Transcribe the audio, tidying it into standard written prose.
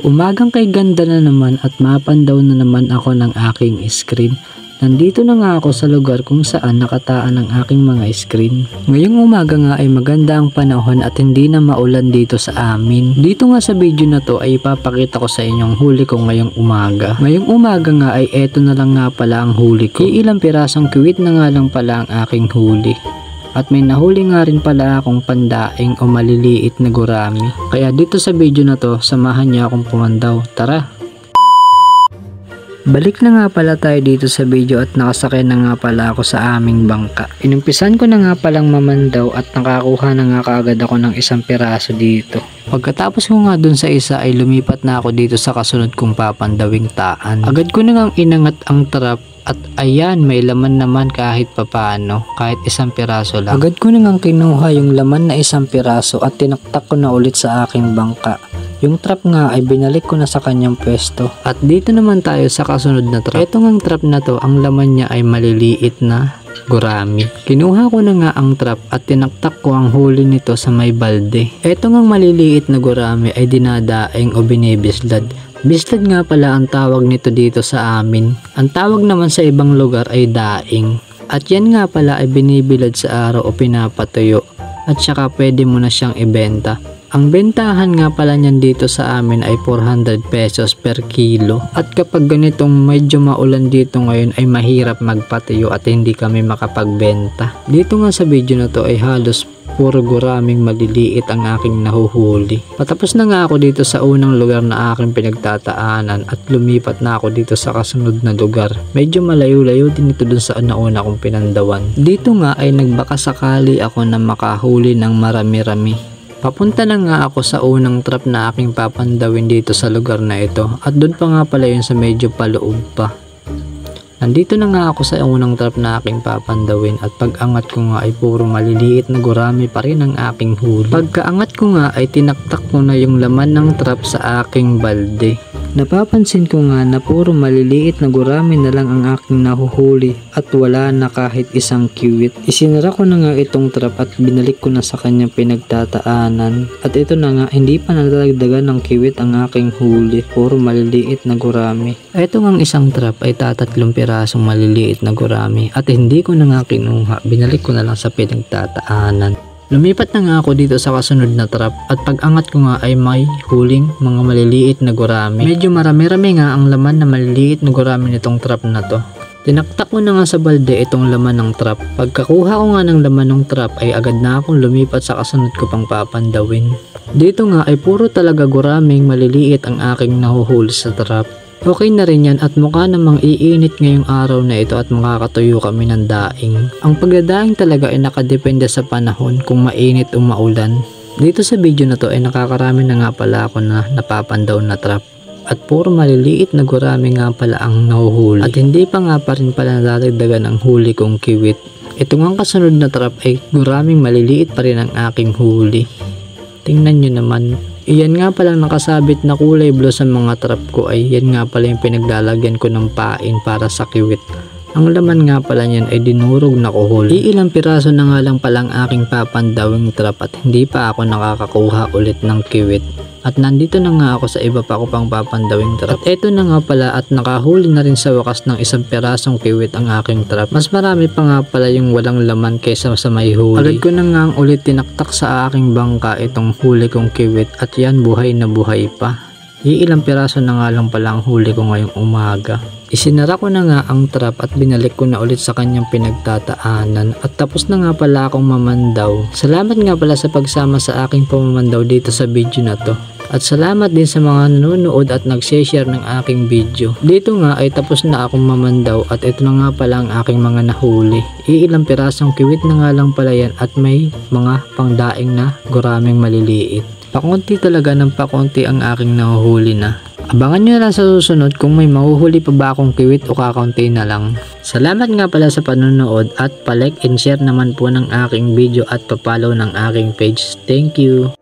Umagang kay ganda na naman at mapandaw na naman ako ng aking screen. Nandito na nga ako sa lugar kung saan nakataan ang aking mga screen. Ngayong umaga nga ay maganda ang panahon at hindi na maulan dito sa amin. Dito nga sa video na to ay ipapakita ko sa inyong huli ko ngayong umaga. Ngayong umaga nga ay eto na lang nga pala ang huli ko. Ilang pirasong kiwit na nga lang pala ang aking huli. At may nahuli nga rin pala akong pandaing o maliliit na gurami. Kaya dito sa video na to, samahan niya akong pumandaw. Tara! Balik na nga pala tayo dito sa video at nakasakay na nga pala ako sa aming bangka. Inumpisan ko na nga palang mamandaw at nakakuha na nga kaagad ako ng isang piraso dito. Pagkatapos ko nga dun sa isa ay lumipat na ako dito sa kasunod kong papandawing taan. Agad ko na ngang inangat ang trap at ayan, may laman naman kahit papano, kahit isang piraso lang. Agad ko na ngang kinuha yung laman na isang piraso at tinaktak ko na ulit sa aking bangka. Yung trap nga ay binalik ko na sa kanyang pwesto. At dito naman tayo sa kasunod na trap. Ito ngang trap na to, ang laman niya ay maliliit na gurami. Kinuha ko na nga ang trap at tinaktak ko ang huli nito sa may balde. Ito ngang maliliit na gurami ay dinadaing o binibislad. Bislad nga pala ang tawag nito dito sa amin. Ang tawag naman sa ibang lugar ay daing. At yan nga pala ay binibilad sa araw o pinapatuyo. At saka pwede mo na siyang ibenta. Ang bentahan nga pala niyan dito sa amin ay 400 pesos per kilo. At kapag ganitong medyo maulan dito ngayon ay mahirap magpatuyo at hindi kami makapagbenta. Dito nga sa video na to ay halos puro guraming maliliit ang aking nahuhuli. Patapos na nga ako dito sa unang lugar na aking pinagtataanan at lumipat na ako dito sa kasunod na lugar. Medyo malayo-layo din ito dun sa nauna kong pinandawan. Dito nga ay nagbakasakali ako na makahuli ng marami-rami. Papunta na nga ako sa unang trap na aking papandawin dito sa lugar na ito at doon pa nga pala yun sa medyo paloob pa. Nandito na nga ako sa unang trap na aking papandawin at pag-angat ko nga ay puro maliliit na gurami pa rin ang aking huli. Pagkaangat ko nga ay tinaktak ko na yung laman ng trap sa aking balde. Napapansin ko nga na puro maliliit na gurami na lang ang aking nahuhuli at wala na kahit isang kiwit. Isinara ko na nga itong trap at binalik ko na sa kanyang pinagtataanan. At ito na nga, hindi pa nadagdagan ng kiwit ang aking huli. Puro maliliit na gurami. Ito ngang isang trap ay 3 pirasong maliliit na gurami at hindi ko na nga kinuha. Binalik ko na lang sa pinagtataanan. Lumipat na nga ako dito sa kasunod na trap at pag-angat ko nga ay may huling mga maliliit na gurami. Medyo marami-rami nga ang laman na maliliit na gurami nitong trap na to. Tinaktak ko na nga sa balde itong laman ng trap. Pagkakuha ko nga ng laman ng trap ay agad na akong lumipat sa kasunod ko pang papandawin. Dito nga ay puro talaga guraming maliliit ang aking nahuhuli sa trap. Okay na rin yan at mukha namang iinit ngayong araw na ito at makakatuyo kami ng daing. Ang pagdadaing talaga ay nakadepende sa panahon kung mainit o maulan. Dito sa video na to ay nakakarami na nga pala ako na napapandaw na trap. At puro maliliit na gurami nga pala ang nahuhuli. At hindi pa nga pa rin pala nadadagdagan ang huli kong kiwit. Ito nga kasunod na trap ay guraming maliliit pa rin ang aking huli. Tingnan nyo naman. Iyan nga palang nakasabit na kulay blue sa mga trap ko ay yan nga pala yung pinaglalagyan ko ng pain para sa kiwit. Ang laman nga pala niyan ay dinurog na kuhol. Ilang piraso na nga lang palang aking papandawing trap at hindi pa ako nakakakuha ulit ng kiwit. At nandito na nga ako sa iba pa ko pang papandawing trap. At eto na nga pala at nakahuli na rin sa wakas ng isang pirasong kiwit ang aking trap. Mas marami pa nga pala yung walang laman kaysa sa may huli. Agad ko na nga ulit tinaktak sa aking bangka itong huli kong kiwit at yan buhay na buhay pa. Ilang piraso na nga lang pala ang huli ko ngayong umaga. Isinara ko na nga ang trap at binalik ko na ulit sa kanyang pinagtataanan at tapos na nga pala akong mamandaw. Salamat nga pala sa pagsama sa aking pamamandaw dito sa video na to. At salamat din sa mga nanonood at nag-share ng aking video. Dito nga ay tapos na akong mamandaw at ito na nga pala ang aking mga nahuli. Ilang pirasong kiwit na nga lang pala yan at may mga pangdaing na guraming maliliit. Pakunti talaga ng pakunti ang aking nahuhuli na. Abangan nyo lang sa susunod kung may mahuhuli pa ba akong kiwit o kakaunti na lang. Salamat nga pala sa panonood at pa-like and share naman po ng aking video at pa-follow ng aking page. Thank you!